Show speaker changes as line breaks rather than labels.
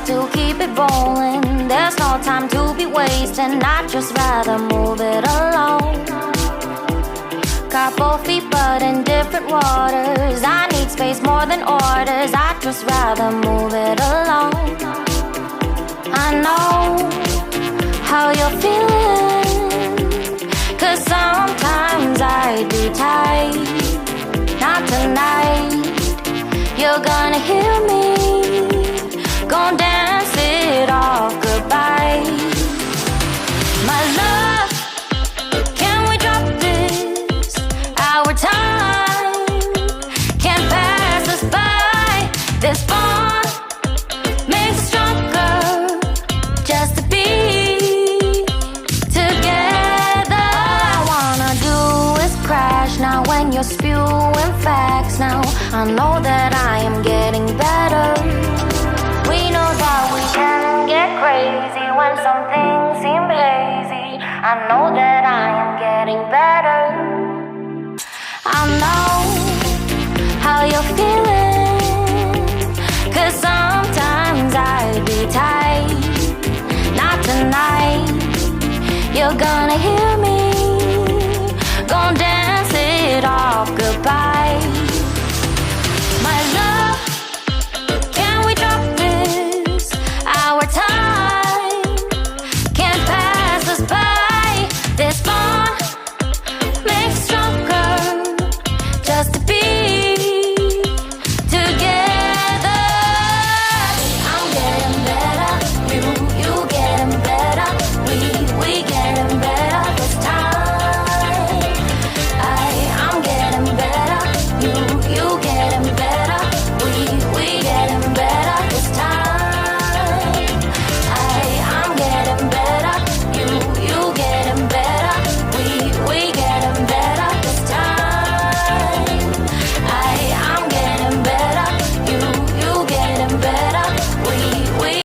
To keep it rolling, there's no time to be wasting. I'd just rather move it alone. Couple feet but in different waters. I need space more than orders. I'd just rather move it alone. I know how you're feeling, 'cause sometimes I'd be tight. Not tonight, you're gonna hear me. Gon' dance it off goodbye. My love, can we drop this? Our time can't pass us by. This bond makes us stronger just to be together. All I wanna do is crash now when you're spewing facts. Now I know that I am getting better. We know that we can get crazy when some things seem hazy. I know that I am getting better. I know how you're feeling, 'cause sometimes I'd be tight. Not tonight, you're gonna hear me.